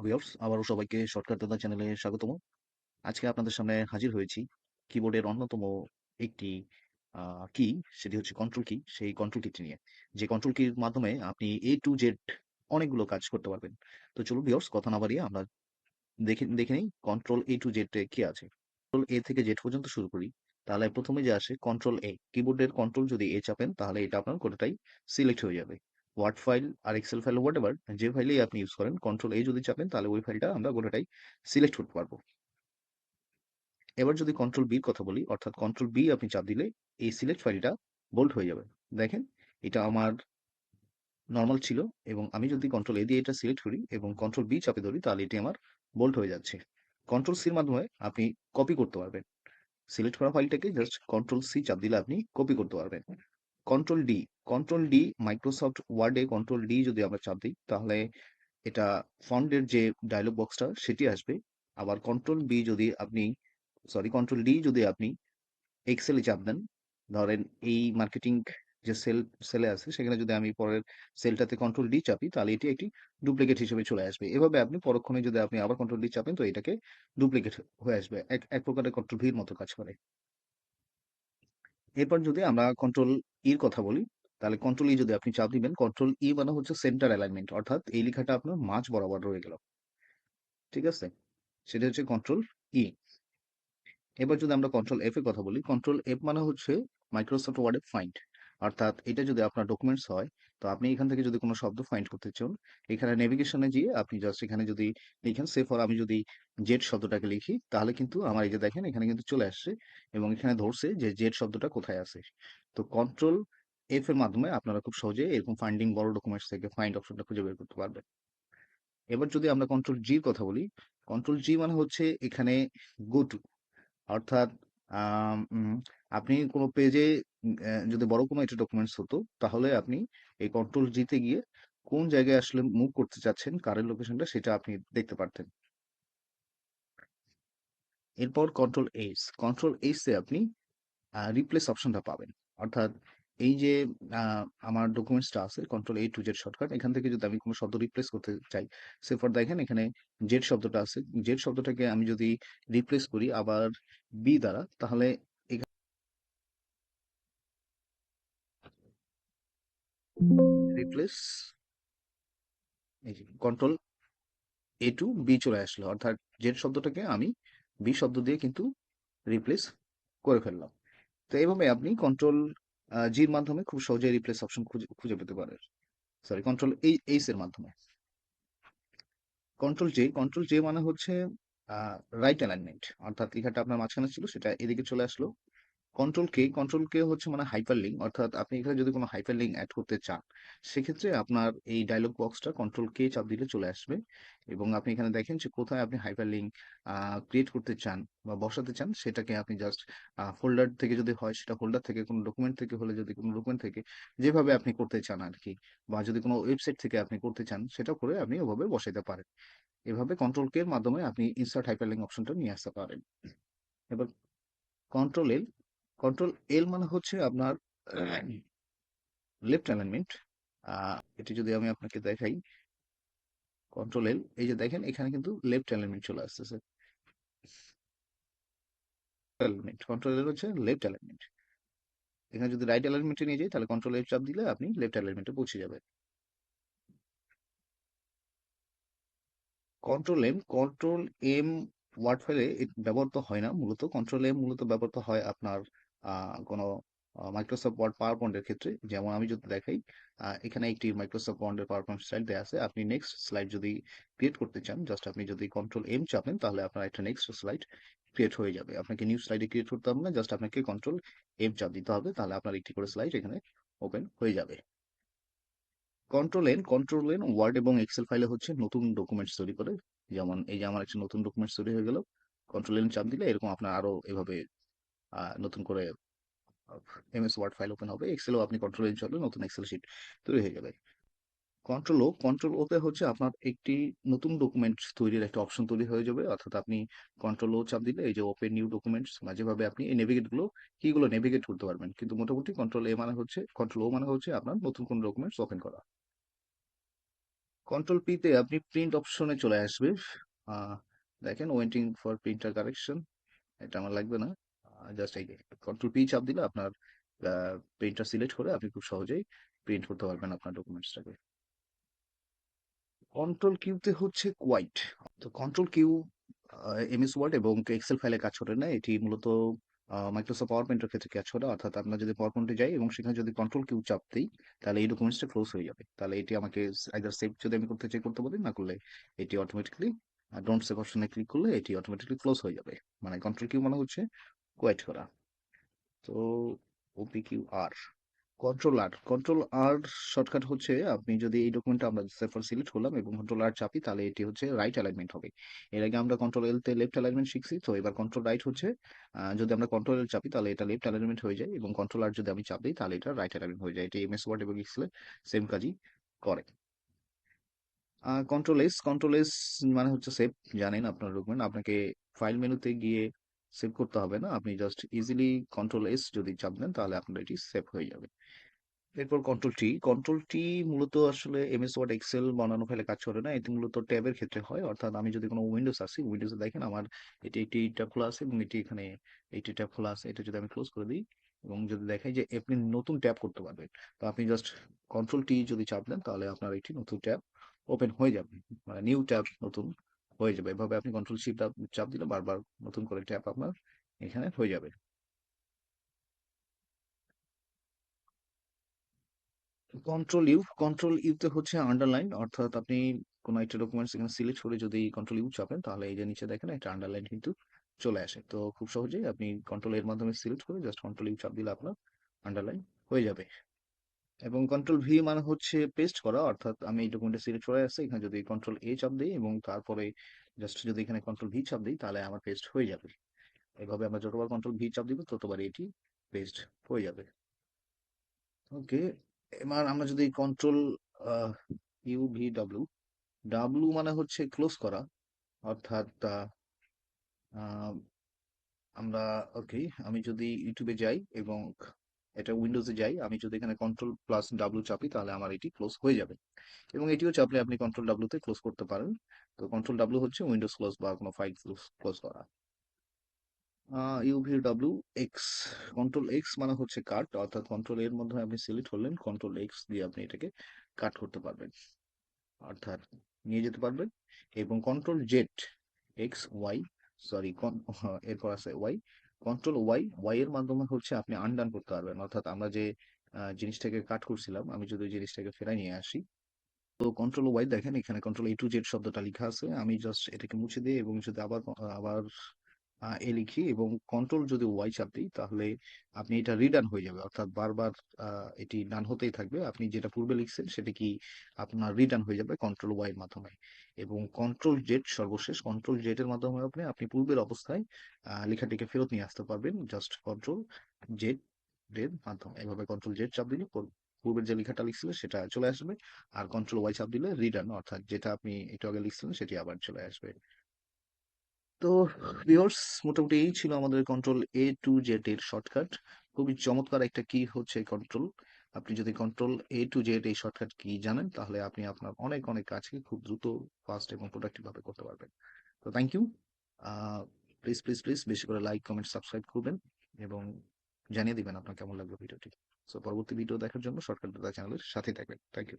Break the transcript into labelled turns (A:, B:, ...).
A: Viewers আবারও সবাইকে shortcut দাদা চ্যানেলে স্বাগতম। আজকে আপনাদের সামনে হাজির হয়েছি কিবোর্ডের অন্যতম একটি কি, সেটি হচ্ছে কন্ট্রোল কি। সেই কন্ট্রোল কিটি নিয়ে, যে কন্ট্রোল কির মাধ্যমে আপনি এ টু জেড অনেকগুলো কাজ করতে পারবেন। তো চলুন ভিউয়ার্স, কথা না বাড়িয়ে আমরা দেখে দেখে নিই কন্ট্রোল এ টু জেড কি আছে। কন্ট্রোল এ থেকে জেড পর্যন্ত শুরু করি। তাহলে প্রথমে যে আসে কন্ট্রোল এ, কিবোর্ডের কন্ট্রোল যদি এ চাপেন তাহলে এটা আপনার গোটাটাই সিলেক্ট হয়ে যাবে। ওয়ার্ড ফাইল আর এক্সেল ফাইল হোয়াট এভার, যে ফাইলেই আপনি ইউজ করেন, কন্ট্রোল এ যদি চাপেন তাহলে ওই ফাইলটা আমরা গোটাটাই সিলেক্ট করতে পারবো। এবার যদি কন্ট্রোল বির কথা বলি, অর্থাৎ কন্ট্রোল বি আপনি চাপ দিলে এই সিলেক্ট ফাইলটা বোল্ড হয়ে যাবে। দেখেন, এটা আমার নরমাল ছিল, এবং আমি যদি কন্ট্রোল এ দিয়ে এটা সিলেক্ট করি এবং কন্ট্রোল বি চাপে ধরি তাহলে এটি আমার বোল্ড হয়ে যাচ্ছে। কন্ট্রোল সির মাধ্যমে আপনি কপি করতে পারবেন। সিলেক্ট করা ফাইলটাকে জাস্ট কন্ট্রোল সি চাপ দিলে আপনি কপি করতে পারবেন। Control D, control D Microsoft ওয়ার্ডে কন্ট্রোল ডি যদি আমরা চাপ দিই তাহলে এটা ফন্টের যে ডায়লগ বক্সটা সেটি আসবে। আবার কন্ট্রোল বি যদি আপনি, সরি, কন্ট্রোল ডি যদি আপনি এক্সেলে চাপ দেন, ধরেন এই মার্কেটিং যে সেলে আছে সেখানে যদি আমি পরের সেলটাতে কন্ট্রোল ডি চাপি তাহলে এটি একটি ডুপ্লিকেট হিসেবে চলে আসবে। এভাবে আপনি পরক্ষণে যদি আপনি আবার কন্ট্রোল ডি চাপেন তো এটাকে ডুপ্লিকেট হয়ে আসবে, এক এক প্রকারের কন্ট্রোল ভির মতো কাজ করে। এরপর যদি আমরা কন্ট্রোল ইর কথা বলি, তাহলে কন্ট্রোল ই যদি আপনি চাপ দিবেন, কন্ট্রোল ই মানে হচ্ছে সেন্টার অ্যালাইনমেন্ট, অর্থাৎ এই লেখাটা আপনার মাঝ বরাবর রয়ে গেল। ঠিক আছে, সেটা হচ্ছে কন্ট্রোল ই। এবার যদি আমরা কন্ট্রোল এফ এর কথা বলি, কন্ট্রোল এফ মানে হচ্ছে মাইক্রোসফট ওয়ার্ডে ফাইন্ড, অর্থাৎ এটা যদি আপনার ডকুমেন্টস হয় তো আপনি এখান থেকে যদি কোনো শব্দ ফাইন্ড করতে চান, এখানে নেভিগেশনে গিয়ে আপনি জাস্ট এখানে যদি লিখেন সে ফর, আমি যদি জেড শব্দটাকে লিখি তাহলে কিন্তু আমার এই যে দেখেন এখানে কিন্তু চলে আসছে এবং এখানে ধরছে যে জেড শব্দটা কোথায় আছে। তো কন্ট্রোল এফ এর মাধ্যমে আপনারা খুব সহজে এরকম ফাইন্ডিং বড় ডকুমেন্টস থেকে ফাইন্ড অপশনটা খুঁজে বের করতে পারবেন। এবার যদি আমরা কন্ট্রোল জির কথা বলি, কন্ট্রোল জি মানে হচ্ছে এখানে গো টু, অর্থাৎ আম উম আপনি কোনো পেজে যদি বড় কোনো একটা ডকুমেন্টস হতো, তাহলে আপনি এই কন্ট্রোল জি তে গিয়ে কোন জায়গায় আসলে মুভ করতে চাচ্ছেন, কারেন্ট লোকেশনটা সেটা আপনি দেখতে পারতেন। এরপর কন্ট্রোল এইচ এ আপনি রিপ্লেস অপশনটা পাবেন। অর্থাৎ এই যে আ আমার ডকুমেন্টসটা আছে control A to Z shortcut, এখান থেকে যদি আমি কোনো শব্দ রিপ্লেস করতে চাই, সে ফর দেখেন এখানে জেড শব্দটা আছে। জেড শব্দটাকে আমি যদি রিপ্লেস করি আবার বি দ্বারা, তাহলে রিপ্লেস, এই যে কন্ট্রোল এ টু বি চলে আসলো, অর্থাৎ জেড শব্দটাকে আমি বি শব্দ দিয়ে কিন্তু রিপ্লেস করে ফেললাম। তো এইভাবে আপনি কন্ট্রোল জির মাধ্যমে খুব সহজে রিপ্লেস অপশন খুঁজে খুঁজে পেতে পারেন। সরি, কন্ট্রোল এইচ এর মাধ্যমে। কন্ট্রোল জে মানে হচ্ছে রাইট অ্যালাইনমেন্ট, অর্থাৎ লেখাটা আপনার মাঝখানে ছিল সেটা এদিকে চলে আসলো। কন্ট্রোল কে হচ্ছে মানে হাইপারলিংক, অর্থাৎ আপনি এখানে যদি কোনো হাইপারলিংক অ্যাড করতে চান সেক্ষেত্রে আপনার এই ডায়লগ বক্সটা কন্ট্রোল কে চাপ দিলে চলে আসবে, এবং আপনি এখানে দেখেন যে কোথায় আপনি হাইপারলিংক ক্রিয়েট করতে চান বা বসাতে চান সেটাকে আপনি জাস্ট ফোল্ডার থেকে যদি হয় সেটা ফোল্ডার থেকে, কোনো ডকুমেন্ট থেকে হলে যদি কোনো ডকুমেন্ট থেকে, যেভাবে আপনি করতে চান আর কি, বা যদি কোনো ওয়েবসাইট থেকে আপনি করতে চান সেটা করে আপনি ওভাবে বসাইতে পারেন। এভাবে কন্ট্রোল কে এর মাধ্যমে আপনি ইনসার্ট হাইপারলিংক অপশনটা নিয়ে আসতে পারেন। এবার কন্ট্রোল এল, কন্ট্রোল এল মানে হচ্ছে আপনার লেফট অ্যালাইনমেন্ট। এটি যদি আমি আপনাকে দেখাই, কন্ট্রোল এল, এই যে দেখেন এখানে কিন্তু লেফট অ্যালাইনমেন্ট চলে আসতেছে। কন্ট্রোল এল হচ্ছে লেফট অ্যালাইনমেন্ট। এখানে যদি রাইট অ্যালাইনমেন্টে নিয়ে যাই তাহলে কন্ট্রোল এল চাপ দিলে আপনি লেফট অ্যালাইনমেন্টে পৌঁছে যাবেন। কন্ট্রোল এম ওয়ার্ড ফাইলে ব্যবহৃত হয় না মূলত। কন্ট্রোল এম মূলত ব্যবহৃত হয় আপনার কোনো মাইক্রোসফট ওয়ার্ড পাওয়ার পয়েন্টের ক্ষেত্রে। যেমন আমি যদি দেখাই, এখানে একটি মাইক্রোসফট ওয়ার্ডের পাওয়ার পয়েন্ট স্লাইড দেওয়া আছে। আপনি নেক্সট স্লাইড যদি ক্রিয়েট করতে চান, জাস্ট আপনি যদি কন্ট্রোল এম চাপেন তাহলে আপনার একটা নেক্সট স্লাইড ক্রিয়েট হয়ে যাবে। আপনাকে নিউ স্লাইডে ক্রিয়েট করতে হবে না, জাস্ট আপনাকে কন্ট্রোল এম চাপ দিতে হবে, তাহলে আপনার একটি করে স্লাইড এখানে ওপেন হয়ে যাবে। কন্ট্রোল এন ওয়ার্ড এবং এক্সেল ফাইলে হচ্ছে নতুন ডকুমেন্টস তৈরি করে। যেমন এই যে আমার একটা নতুন ডকুমেন্টস তৈরি হয়ে গেল, কন্ট্রোল এন চাপ দিলে এরকম আপনার আরো এভাবে নতুন করে এমএস ওয়ার্ড ফাইল ওপেন হবে। এক্সেলও আপনি কন্ট্রোল এন চাপলে নতুন এক্সেল শিট তৈরি হয়ে যাবে। কন্ট্রোল ওতে হচ্ছে আপনার একটি নতুন ডকুমেন্ট তৈরির একটা অপশন তৈরি হয়ে যাবে, অর্থাৎ আপনি কন্ট্রোল ও চাপ দিলে এই যে ওপেন নিউ ডকুমেন্টস বা যেভাবে আপনি এই নেভিগেট গুলো কিগুলো নেভিগেট করতে পারবেন, কিন্তু মোটামুটি কন্ট্রোল ও মানে হচ্ছে আপনার নতুন কোন ডকুমেন্টস ওপেন করা। কন্ট্রোল পি তে আপনি প্রিন্ট অপশনে চলে আসবে। আহ, দেখেন ওয়েটিং ফর প্রিন্টার কারেকশন, এটা আমার লাগবে না। জাস্ট এই কন্ট্রোল পি চাপ দিলে আপনার প্রিন্টার সিলেক্ট করে আপনি খুব সহজেই প্রিন্ট করতে পারবেন আপনার ডকুমেন্টসটাকে। কন্ট্রোল কিউতে হচ্ছে কোয়াইট। তো কন্ট্রোল কিউ এমএস ওয়ার্ড এবং এক্সেল ফাইলে কাজ করে না, এটি মূলত মাইক্রোসফট পাওয়ার পয়েন্টের ক্ষেত্রে কাজ করে। অর্থাৎ আমরা যদি পাওয়ার পয়েন্টে যাই এবং সেখানে যদি কন্ট্রোল কিউ চাপ দিই, তাহলে এই ডকুমেন্টসটা ক্লোজ হয়ে যাবে। তাহলে এটি আমাকে আইদার সেভ যদি আমি করতে চাই করতে পারি, না করলে এটি অটোমেটিকলি ডোন্ট সেভ অপশনে ক্লিক করলে এটি অটোমেটিকলি ক্লোজ হয়ে যাবে। মানে কন্ট্রোল কিউ মানে হচ্ছে কোয়াইট করা। তো ওপি কিউ আর, কন্ট্রোল আর শর্টকাট হচ্ছে আপনি যদি এই ডকুমেন্টটা আমরা সেফার সিলেক্ট করলাম এবং কন্ট্রোল আর চাপি, তাহলে এটি হচ্ছে রাইট অ্যালাইনমেন্ট হবে। এর আগে আমরা কন্ট্রোল এল তে লেফট অ্যালাইনমেন্ট শিখছি, তো এবার কন্ট্রোল রাইট হচ্ছে যদি আমরা কন্ট্রোল এল চাপি তাহলে এটা লেফট অ্যালাইনমেন্ট হয়ে যায়, এবং কন্ট্রোল আর যদি আমি চাপ দিই তাহলে এটা রাইট অ্যালাইনমেন্ট হয়ে যায়। এটি এমএস ওয়ার্ড এবং এক্সেল সেম কাজই করে। কন্ট্রোল এস মানে হচ্ছে সেভ। জানেন আপনার ডকুমেন্ট আপনাকে ফাইল মেনুতে গিয়ে সেভ করতে হবে না, আপনি জাস্ট ইজিলি কন্ট্রোল এস যদি চাপ দেন তাহলে আপনার এটি সেভ হয়ে যাবে। এরপর কন্ট্রোল টি মূলত আসলে এমএস ওয়ার্ড এক্সেল বানানো ফাইলে কাজ করে না, এটি মূলত ট্যাবের ক্ষেত্রে হয়। অর্থাৎ আমি যদি কোনো উইন্ডোজ আসি, উইন্ডোজে দেখেন আমার এটি একটি ট্যাব খোলা আছে এবং এটি এখানে এইটি ট্যাব খোলা আছে, এটা যদি আমি ক্লোজ করে দিই এবং যদি দেখাই যে আপনি নতুন ট্যাব করতে পারবেন, তো আপনি জাস্ট কন্ট্রোল টি যদি চাপ দেন তাহলে আপনার একটি নতুন ট্যাব ওপেন হয়ে যাবে, মানে নিউ ট্যাব নতুন হয়ে যাবে। এভাবে আপনি কন্ট্রোল শিফট চাপ দিলে বারবার নতুন করে ট্যাব আপনার এখানে হয়ে যাবে। কন্ট্রোল ইউতে হচ্ছে আন্ডারলাইন। অর্থাৎ আপনি কোনো একটা ডকুমেন্টস এখানে সিলেক্ট করে যদি কন্ট্রোল ইউ চাপেন তাহলে এই যে নিচে দেখেন একটা আন্ডারলাইন কিন্তু চলে আসে। তো খুব সহজেই আপনি কন্ট্রোল এর মাধ্যমে সিলেক্ট করে জাস্ট কন্ট্রোল ইউ চাপ দিলে আপনার আন্ডারলাইন হয়ে যাবে। এবং কন্ট্রোল ভি মানে হচ্ছে পেস্ট করা। অর্থাৎ আমি এই ডকুমেন্টে সিলেক্ট করে আসছে, এখানে যদি কন্ট্রোল এ চাপ দিই এবং তারপরে জাস্ট যদি এখানে কন্ট্রোল ভি চাপ দিই তাহলে আমার পেস্ট হয়ে যাবে। এভাবে আমরা যতবার কন্ট্রোল ভি চাপ দিব ততবার এটি পেস্ট হয়ে যাবে। ওকে, এবার আমরা যদি control U V W, W মানে হচ্ছে ক্লোজ করা। অর্থাৎ আহ, আমরা ওকে, আমি যদি ইউটিউবে যাই এবং এটা উইন্ডোজে যাই, আমি যদি এখানে কন্ট্রোল প্লাস ডাব্লু চাপি তাহলে আমার এটি ক্লোজ হয়ে যাবে। এবং এটিও চাপলে আপনি কন্ট্রোল ডাব্লুতে ক্লোজ করতে পারেন। তো কন্ট্রোল ডাব্লু হচ্ছে উইন্ডোজ ক্লোজ বা কোনো ফাইল ক্লোজ ক্লোজ করা। UV W x, control x মানে হচ্ছে কাট। অর্থাৎ কন্ট্রোল এর মধ্যে আপনি সিলেক্ট করলেন, কন্ট্রোল এক্স দিয়ে আপনি এটাকে কাট করতে পারবেন, অর্থাৎ নিয়ে যেতে পারবেন। এবং control Z X Y, sorry এরপর আছে ওয়াই, কন্ট্রোল ওয়াই, ওয়াই এর মাধ্যমে হচ্ছে আপনি আনডান করতে পারবেন। অর্থাৎ আমরা যে জিনিসটাকে কাট করছিলাম, আমি যদি ওই জিনিসটাকে ফেরাই নিয়ে আসি, তো কন্ট্রোল ওয়াই দেখেন এখানে কন্ট্রোল এ টু জেড শব্দটা লেখা আছে, আমি জাস্ট এটাকে মুছে দিই এবং যদি আবার আবার এ লিখি এবং কন্ট্রোল যদি ওয়াই চাপ দিই তাহলে আপনি এটা রিডান হয়ে যাবে। অর্থাৎ বারবার এটি ডান হতেই থাকবে, আপনি যেটা পূর্বে লিখছেন সেটা কি আপনার রিডান হয়ে যাবে কন্ট্রোল ওয়াই এর মাধ্যমে। এবং কন্ট্রোল জেড সর্বশেষ, কন্ট্রোল জেড এর মাধ্যমে আপনি আপনি পূর্বের অবস্থায় লেখাটিকে ফেরত নিয়ে আসতে পারবেন, জাস্ট কন্ট্রোল জেড এর মাধ্যমে। এভাবে কন্ট্রোল জেড চাপ দিলে পূর্বের যে লেখাটা লিখছিলেন সেটা চলে আসবে, আর কন্ট্রোল ওয়াই চাপ দিলে রিডান, অর্থাৎ যেটা আপনি একটু আগে লিখছিলেন সেটি আবার চলে আসবে। তো ভিউয়ার্স, মোটামুটি এই ছিল আমাদের কন্ট্রোল এ টু জেড এর শর্টকাট। খুবই চমৎকার একটা কি হচ্ছে কন্ট্রোল। আপনি যদি কন্ট্রোল এ টু জেড এই শর্টকাট কি জানেন তাহলে আপনি আপনার অনেক অনেক কাজকে খুব দ্রুত, ফাস্ট এবং প্রোডাক্টিভ ভাবে করতে পারবেন। তো thank you. Please please please বেশি করে লাইক কমেন্ট সাবস্ক্রাইব করবেন এবং জানিয়ে দিবেন আপনার কেমন লাগলো ভিডিওটি। সো পরবর্তী ভিডিও দেখার জন্য শর্টকাট দাদা চ্যানেলের সাথে থাকবেন। Thank you.